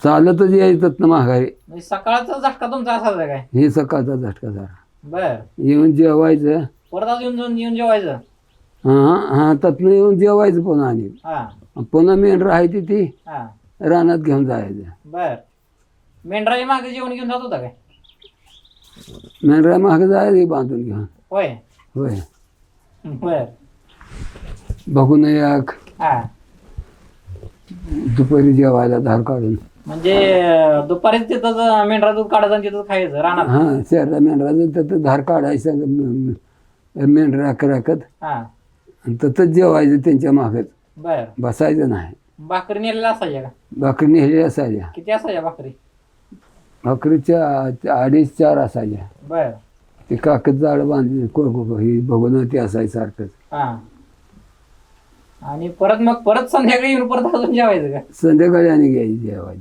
चालतच यायचं ना माघारी. म्हणजे सकाळचा झटका तुमचा असायचा काय? हे सकाळचा झटका झाला. बर. येऊन जेवायचं. परत अजून येऊन जेवायचं. हा त्यातनं येऊन जेवायचं पुन्हा आणि हा पुन्हा मेंढर आहे ती हा रानात घेऊन जायचं. बर. मेंढराच्या मागे जेवण घेऊन जात होता काय? मेंढरा मागे जायचं बांधून घेऊन. होय. होय. बर. बघून या हा दुपारी जेवायला धार काढून. म्हणजे दुपारीच तिथंच मेंढरा दूध काढायचं आणि तिथंच खायचं रानात. हा शेरला मेंढराचं त्याचं धार काढायचं मेंढरा राखत हा आणि तसंच जेवायचं त्यांच्या मागत. बर. बसायचं नाही. भाकरी नेलेल्या असायच्या का? भाकरी नेलेल्या असायच्या. किती असायच्या भाकरी? भाकरीच्या 2.5-4 असायच्या. बर. ते काकत जाळ बांधली ही बघून ते असायचं सारखंच. हा आणि परत संध्याकाळी येऊन परत अजून जेवायचं का? संध्याकाळी आणि घ्यायची जेवायची.